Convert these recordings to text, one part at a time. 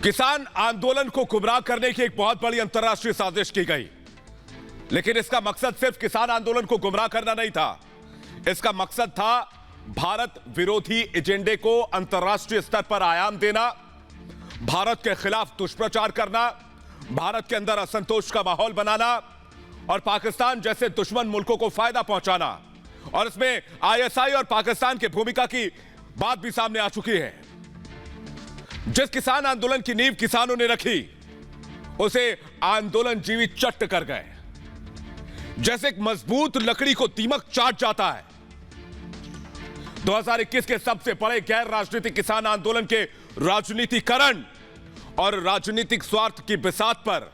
किसान आंदोलन को गुमराह करने की एक बहुत बड़ी अंतर्राष्ट्रीय साजिश की गई, लेकिन इसका मकसद सिर्फ किसान आंदोलन को गुमराह करना नहीं था। इसका मकसद था भारत विरोधी एजेंडे को अंतर्राष्ट्रीय स्तर पर आयाम देना, भारत के खिलाफ दुष्प्रचार करना, भारत के अंदर असंतोष का माहौल बनाना और पाकिस्तान जैसे दुश्मन मुल्कों को फायदा पहुंचाना। और इसमें आईएसआई और पाकिस्तान की भूमिका की बात भी सामने आ चुकी है। जिस किसान आंदोलन की नींव किसानों ने रखी, उसे आंदोलन जीवी चट्ट कर गए, जैसे एक मजबूत लकड़ी को दीमक चाट जाता है। 2021 के सबसे बड़े गैर राजनीतिक किसान आंदोलन के राजनीतिकरण और राजनीतिक स्वार्थ की बिसात पर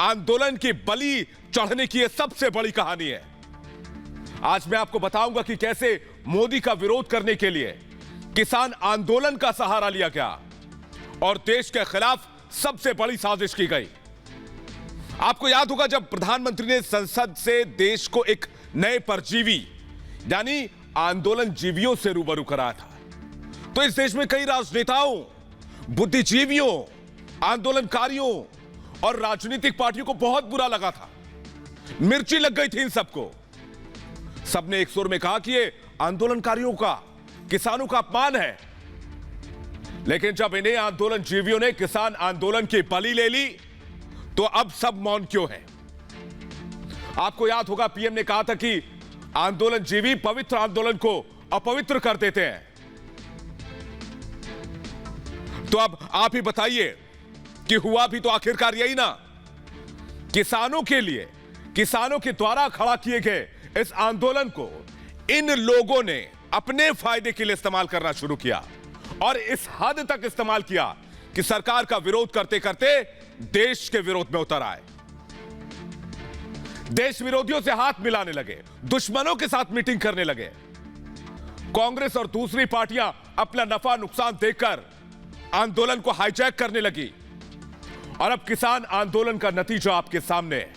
आंदोलन की बलि चढ़ने की यह सबसे बड़ी कहानी है। आज मैं आपको बताऊंगा कि कैसे मोदी का विरोध करने के लिए किसान आंदोलन का सहारा लिया गया और देश के खिलाफ सबसे बड़ी साजिश की गई। आपको याद होगा जब प्रधानमंत्री ने संसद से देश को एक नए परजीवी यानी आंदोलन जीवियों से रूबरू कराया था, तो इस देश में कई राजनेताओं, बुद्धिजीवियों, आंदोलनकारियों और राजनीतिक पार्टियों को बहुत बुरा लगा था। मिर्ची लग गई थी इन सबको। सबने एक सुर में कहा कि ये आंदोलनकारियों का, किसानों का अपमान है। लेकिन जब इन्हें आंदोलन जीवियों ने किसान आंदोलन की बलि ले ली, तो अब सब मौन क्यों है? आपको याद होगा पीएम ने कहा था कि आंदोलन जीवी पवित्र आंदोलन को अपवित्र कर देते हैं। तो अब आप ही बताइए कि हुआ भी तो आखिरकार यही ना। किसानों के लिए, किसानों के द्वारा खड़ा किए गए इस आंदोलन को इन लोगों ने अपने फायदे के लिए इस्तेमाल करना शुरू किया और इस हद तक इस्तेमाल किया कि सरकार का विरोध करते करते देश के विरोध में उतर आए। देश विरोधियों से हाथ मिलाने लगे, दुश्मनों के साथ मीटिंग करने लगे। कांग्रेस और दूसरी पार्टियां अपना नफा नुकसान देखकर आंदोलन को हाईजैक करने लगी और अब किसान आंदोलन का नतीजा आपके सामने है,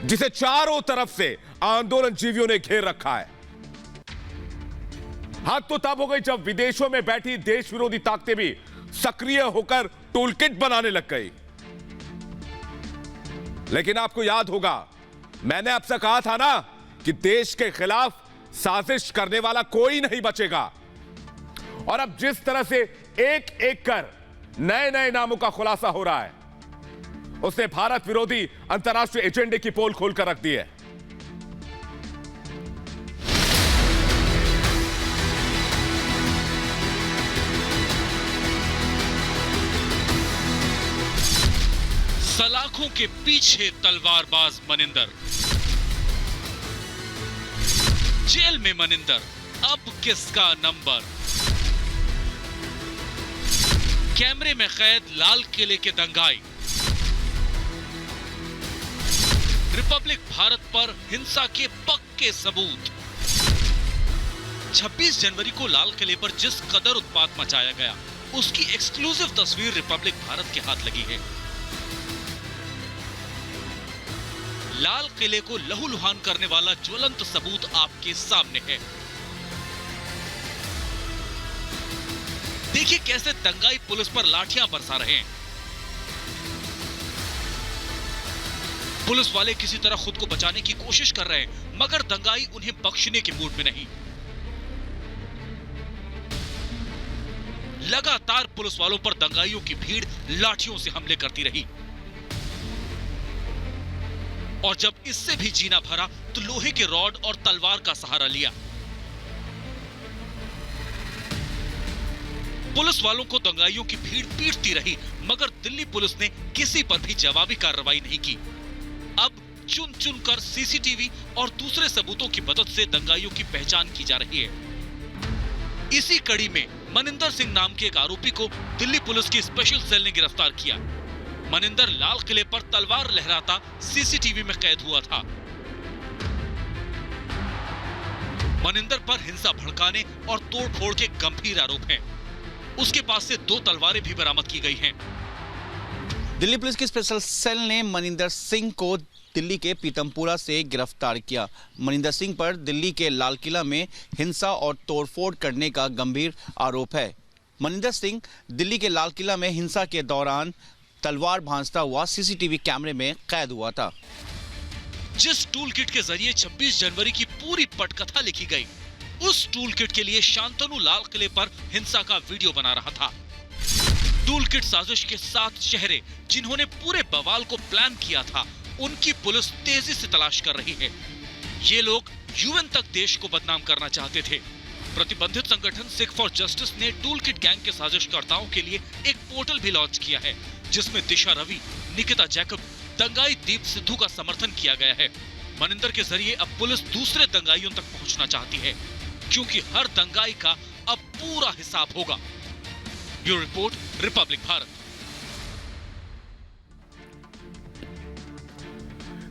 जिसे चारों तरफ से आंदोलन जीवियों ने घेर रखा है। हाथ तो तब हो गई जब विदेशों में बैठी देश विरोधी ताकतें भी सक्रिय होकर टूलकिट बनाने लग गई। लेकिन आपको याद होगा मैंने आपसे कहा था ना कि देश के खिलाफ साजिश करने वाला कोई नहीं बचेगा। और अब जिस तरह से एक एक कर नए नए नामों का खुलासा हो रहा है, उसने भारत विरोधी अंतर्राष्ट्रीय एजेंडे की पोल खोलकर रख दी है। सलाखों के पीछे तलवारबाज मनिंदर, जेल में मनिंदर, अब किसका नंबर? कैमरे में कैद लाल किले के दंगाई, रिपब्लिक भारत पर हिंसा के पक्के सबूत। 26 जनवरी को लाल किले पर जिस कदर उत्पात मचाया गया, उसकी एक्सक्लूसिव तस्वीर रिपब्लिक भारत के हाथ लगी है। लाल किले को लहूलुहान करने वाला ज्वलंत सबूत आपके सामने है। देखिए कैसे दंगाई पुलिस पर लाठियां बरसा रहे हैं। पुलिस वाले किसी तरह खुद को बचाने की कोशिश कर रहे हैं, मगर दंगाई उन्हें बख्शने के मूड में नहीं। लगातार पुलिस वालों पर दंगाइयों की भीड़ लाठियों से हमले करती रही और जब इससे भी जीना भरा तो लोहे के रॉड और तलवार का सहारा लिया। पुलिस वालों को दंगाइयों की भीड़ पीटती रही, मगर दिल्ली पुलिस ने किसी पर भी जवाबी कार्रवाई नहीं की। अब चुन चुन कर सीसीटीवी और दूसरे सबूतों की मदद से दंगाइयों की पहचान की जा रही है। इसी कड़ी में मनिंदर सिंह नाम के एक आरोपी को दिल्ली पुलिस की स्पेशल सेल ने गिरफ्तार किया। मनिंदर लाल किले पर तलवार लहराता सीसीटीवी में कैद हुआ था। मनिंदर पर हिंसा भड़काने और तोड़फोड़ के गंभीर आरोप हैं। उसके पास से 2 तलवारें भी बरामद की गई हैं। दिल्ली पुलिस की स्पेशल सेल ने मनिंदर सिंह को दिल्ली के पीतमपुरा से गिरफ्तार किया। मनिंदर सिंह पर दिल्ली के लाल किला में हिंसा और तोड़फोड़ करने का गंभीर आरोप है। मनिंदर सिंह दिल्ली के लाल किला में हिंसा के दौरान तलवार भांजता हुआ सीसीटीवी कैमरे में कैद हुआ था। जिस टूल किट के जरिए 26 जनवरी की पूरी पटकथा लिखी गई, उस टूल किट के लिए शांतनु लाल किले पर हिंसा का वीडियो बना रहा था। टूल किट साजिश के 7 चेहरे जिन्होंने पूरे बवाल को प्लान किया था, उनकी पुलिस तेजी से तलाश कर रही है। ये लोग यूएन तक देश को बदनाम करना चाहते थे। प्रतिबंधित संगठन सिख फॉर जस्टिस ने टूल किट गैंग के साजिशकर्ताओं के लिए एक पोर्टल भी लॉन्च किया है, जिसमें दिशा रवि, निकिता जैकब, दंगाई दीप सिद्धू का समर्थन किया गया है। मनिंदर के जरिए अब पुलिस दूसरे दंगाइयों तक पहुंचना चाहती है, क्योंकि हर दंगाई का अब पूरा हिसाब होगा। Bureau report, Republic Bharat.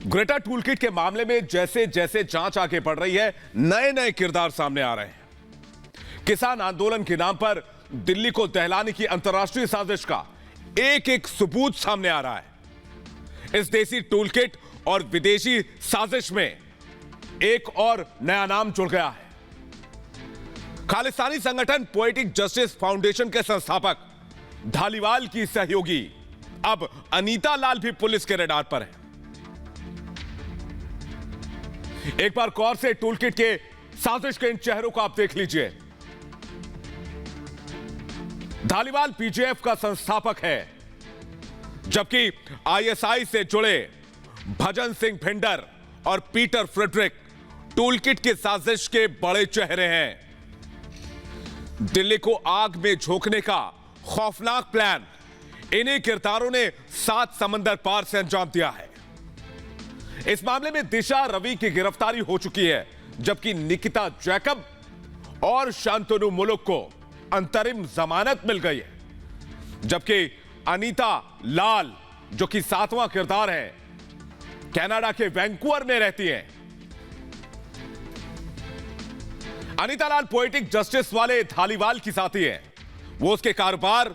Greta toolkit के मामले में जैसे जैसे जांच आगे बढ़ रही है, नए नए किरदार सामने आ रहे हैं। किसान आंदोलन के नाम पर दिल्ली को दहलाने की अंतर्राष्ट्रीय साजिश का एक एक सबूत सामने आ रहा है। इस देसी टूलकिट और विदेशी साजिश में एक और नया नाम जुड़ गया है। खालिस्तानी संगठन पोएटिक जस्टिस फाउंडेशन के संस्थापक धालीवाल की सहयोगी अब अनीता लाल भी पुलिस के रडार पर है। एक बार गौर से टूलकिट के साजिश के इन चेहरों को आप देख लीजिए। धालीवाल पीजेएफ का संस्थापक है, जबकि आईएसआई से जुड़े भजन सिंह भिंडर और पीटर फ्रेडरिक टूलकिट के साजिश के बड़े चेहरे हैं। दिल्ली को आग में झोंकने का खौफनाक प्लान इन्हीं किरदारों ने 7 समंदर पार से अंजाम दिया है। इस मामले में दिशा रवि की गिरफ्तारी हो चुकी है, जबकि निकिता जैकब और शांतनु मुलुक को अंतरिम जमानत मिल गई है, जबकि अनीता लाल, जो कि 7वां किरदार है, कनाडा के वैंकूवर में रहती हैं। अनीता लाल पोएटिक जस्टिस वाले धालीवाल की साथी है। वो उसके कारोबार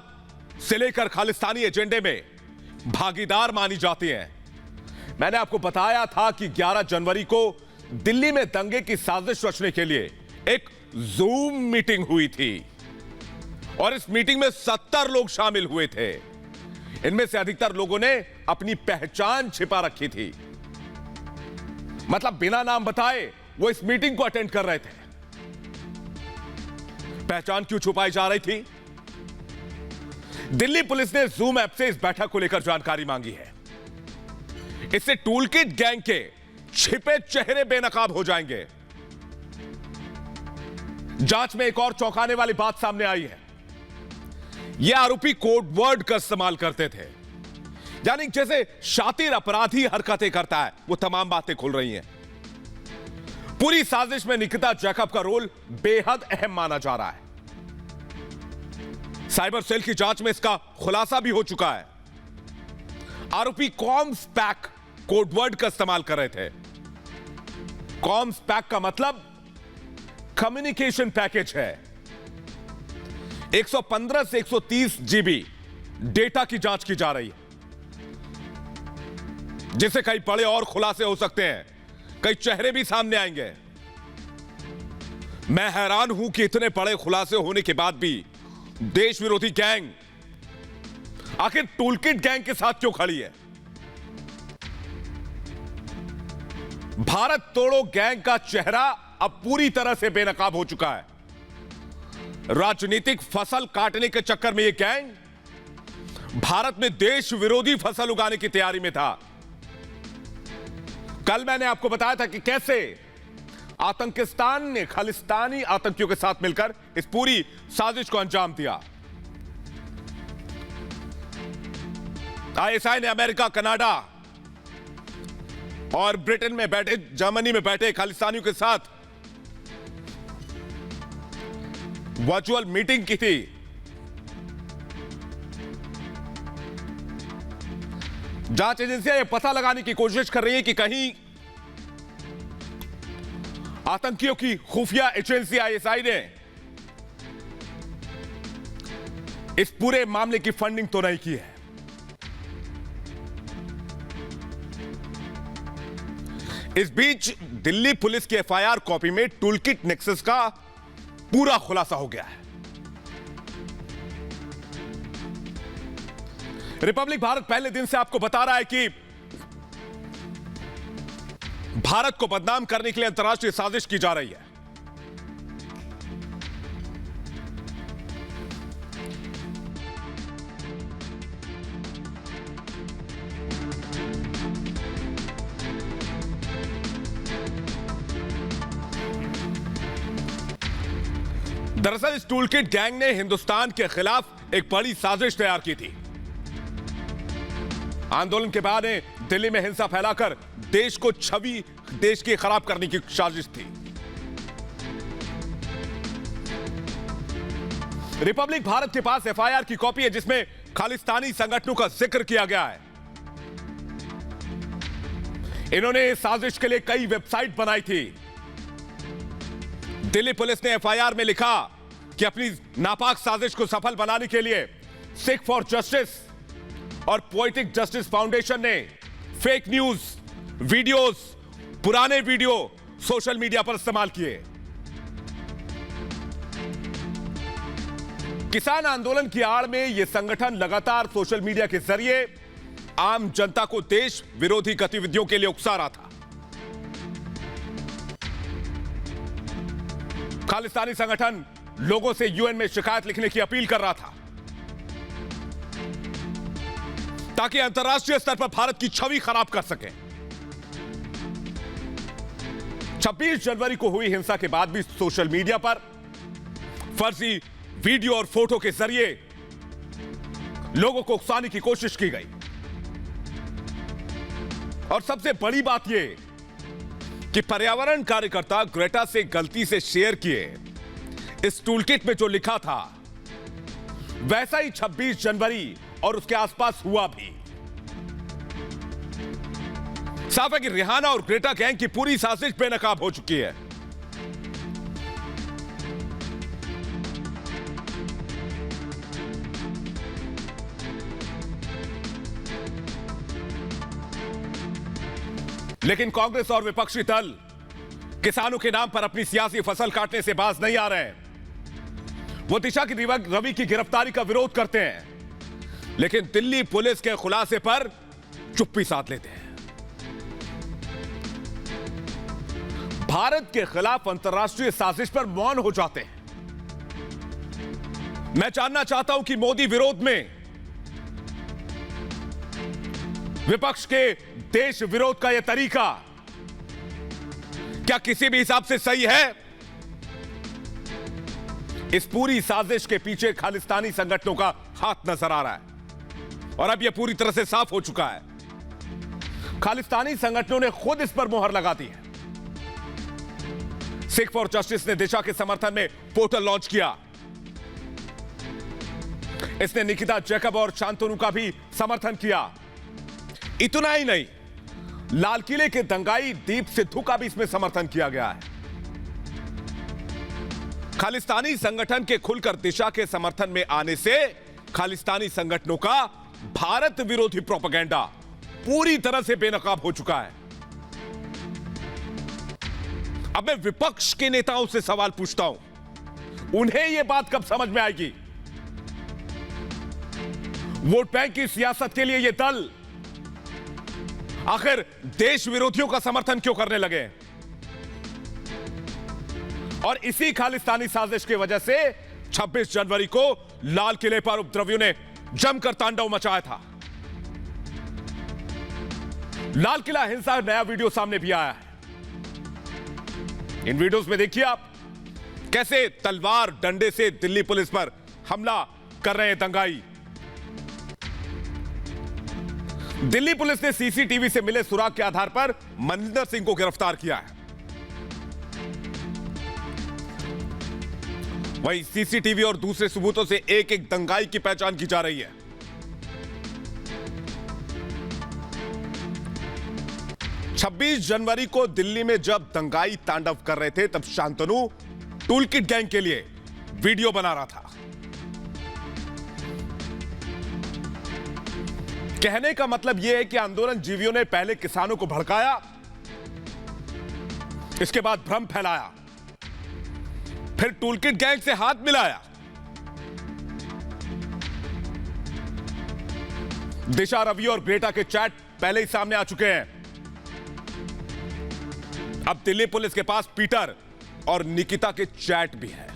से लेकर खालिस्तानी एजेंडे में भागीदार मानी जाती हैं। मैंने आपको बताया था कि 11 जनवरी को दिल्ली में दंगे की साजिश रचने के लिए एक जूम मीटिंग हुई थी और इस मीटिंग में 70 लोग शामिल हुए थे। इनमें से अधिकतर लोगों ने अपनी पहचान छिपा रखी थी, मतलब बिना नाम बताए वो इस मीटिंग को अटेंड कर रहे थे। पहचान क्यों छुपाई जा रही थी? दिल्ली पुलिस ने जूम ऐप से इस बैठक को लेकर जानकारी मांगी है। इससे टूलकिट गैंग के छिपे चेहरे बेनकाब हो जाएंगे। जांच में एक और चौंकाने वाली बात सामने आई है। यह आरोपी कोड वर्ड का इस्तेमाल करते थे, यानी जैसे शातिर अपराधी हरकतें करता है, वो तमाम बातें खुल रही हैं। पूरी साजिश में निकिता जैकब का रोल बेहद अहम माना जा रहा है। साइबर सेल की जांच में इसका खुलासा भी हो चुका है। आरोपी कॉम्स पैक कोडवर्ड का इस्तेमाल कर रहे थे। कॉम्स पैक का मतलब कम्युनिकेशन पैकेज है। 115 से 130 जीबी डेटा की जांच की जा रही है, जिससे कई बड़े और खुलासे हो सकते हैं, कई चेहरे भी सामने आएंगे। मैं हैरान हूं कि इतने बड़े खुलासे होने के बाद भी देश विरोधी गैंग आखिर टूलकिट गैंग के साथ क्यों खड़ी है। भारत तोड़ो गैंग का चेहरा अब पूरी तरह से बेनकाब हो चुका है। राजनीतिक फसल काटने के चक्कर में यह गैंग भारत में देश विरोधी फसल उगाने की तैयारी में था। कल मैंने आपको बताया था कि कैसे आतंकिस्तान ने खालिस्तानी आतंकियों के साथ मिलकर इस पूरी साजिश को अंजाम दिया। आईएसआई ने अमेरिका, कनाडा और ब्रिटेन में बैठे, जर्मनी में बैठे खालिस्तानियों के साथ वर्चुअल मीटिंग की थी। जांच एजेंसियां यह पता लगाने की कोशिश कर रही है कि कहीं आतंकियों की खुफिया एजेंसी आईएसआई ने इस पूरे मामले की फंडिंग तो नहीं की है। इस बीच दिल्ली पुलिस की एफआईआर कॉपी में टूलकिट नेक्सस का पूरा खुलासा हो गया है। रिपब्लिक भारत पहले दिन से आपको बता रहा है कि भारत को बदनाम करने के लिए अंतर्राष्ट्रीय साजिश की जा रही है। दरअसल इस टूलकिट गैंग ने हिंदुस्तान के खिलाफ एक बड़ी साजिश तैयार की थी। आंदोलन के बाद दिल्ली में हिंसा फैलाकर देश को छवि देश की खराब करने की साजिश थी। रिपब्लिक भारत के पास एफआईआर की कॉपी है जिसमें खालिस्तानी संगठनों का जिक्र किया गया है। इन्होंने इस साजिश के लिए कई वेबसाइट बनाई थी। दिल्ली पुलिस ने एफआईआर में लिखा कि अपनी नापाक साजिश को सफल बनाने के लिए सिख फॉर जस्टिस और पोएटिक जस्टिस फाउंडेशन ने फेक न्यूज, वीडियोस, पुराने वीडियो सोशल मीडिया पर इस्तेमाल किए। किसान आंदोलन की आड़ में यह संगठन लगातार सोशल मीडिया के जरिए आम जनता को देश विरोधी गतिविधियों के लिए उकसा रहा था। खालिस्तानी संगठन लोगों से यूएन में शिकायत लिखने की अपील कर रहा था ताकि अंतर्राष्ट्रीय स्तर पर भारत की छवि खराब कर सके। 26 जनवरी को हुई हिंसा के बाद भी सोशल मीडिया पर फर्जी वीडियो और फोटो के जरिए लोगों को उकसाने की कोशिश की गई। और सबसे बड़ी बात यह कि पर्यावरण कार्यकर्ता ग्रेटा से गलती से शेयर किए इस टूलकिट में जो लिखा था वैसा ही 26 जनवरी और उसके आसपास हुआ भी। साफ है कि रिहाना और ग्रेटा गैंग की पूरी साजिश बेनकाब हो चुकी है। लेकिन कांग्रेस और विपक्षी दल किसानों के नाम पर अपनी सियासी फसल काटने से बाज नहीं आ रहे हैं। वो दिशा की रवि की गिरफ्तारी का विरोध करते हैं लेकिन दिल्ली पुलिस के खुलासे पर चुप्पी साध लेते हैं। भारत के खिलाफ अंतर्राष्ट्रीय साजिश पर मौन हो जाते हैं। मैं जानना चाहता हूं कि मोदी विरोध में विपक्ष के देश विरोध का यह तरीका क्या किसी भी हिसाब से सही है? इस पूरी साजिश के पीछे खालिस्तानी संगठनों का हाथ नजर आ रहा है और अब यह पूरी तरह से साफ हो चुका है। खालिस्तानी संगठनों ने खुद इस पर मोहर लगा दी है। सिख फॉर जस्टिस ने दिशा के समर्थन में पोर्टल लॉन्च किया। इसने निकिता जैकब और शांतनु का भी समर्थन किया। इतना ही नहीं, लाल किले के दंगाई दीप सिद्धू का भी इसमें समर्थन किया गया है। खालिस्तानी संगठन के खुलकर दिशा के समर्थन में आने से खालिस्तानी संगठनों का भारत विरोधी प्रोपेगेंडा पूरी तरह से बेनकाब हो चुका है। अब मैं विपक्ष के नेताओं से सवाल पूछता हूं, उन्हें यह बात कब समझ में आएगी? वोट बैंक की सियासत के लिए यह दल आखिर देश विरोधियों का समर्थन क्यों करने लगे? और इसी खालिस्तानी साजिश की वजह से 26 जनवरी को लाल किले पर उपद्रवियों ने जमकर तांडव मचाया था। लाल किला हिंसा नया वीडियो सामने भी आया है। इन वीडियोस में देखिए आप कैसे तलवार डंडे से दिल्ली पुलिस पर हमला कर रहे हैं दंगाई। दिल्ली पुलिस ने सीसीटीवी से मिले सुराग के आधार पर मनिंदर सिंह को गिरफ्तार किया है। वहीं सीसीटीवी और दूसरे सबूतों से एक एक दंगाई की पहचान की जा रही है। छब्बीस जनवरी को दिल्ली में जब दंगाई तांडव कर रहे थे तब शांतनु टूलकिट गैंग के लिए वीडियो बना रहा था। कहने का मतलब यह है कि आंदोलन जीवियों ने पहले किसानों को भड़काया, इसके बाद भ्रम फैलाया, फिर टूलकिट गैंग से हाथ मिलाया दिशा, रवि और बेटा के चैट पहले ही सामने आ चुके हैं। अब दिल्ली पुलिस के पास पीटर और निकिता के चैट भी है।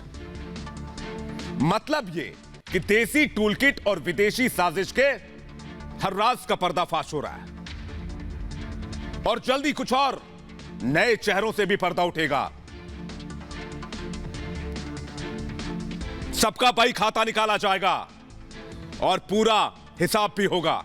मतलब ये कि देसी टूलकिट और विदेशी साजिश के हर राज का पर्दाफाश हो रहा है और जल्दी कुछ और नए चेहरों से भी पर्दा उठेगा। सबका भाई खाता निकाला जाएगा और पूरा हिसाब भी होगा।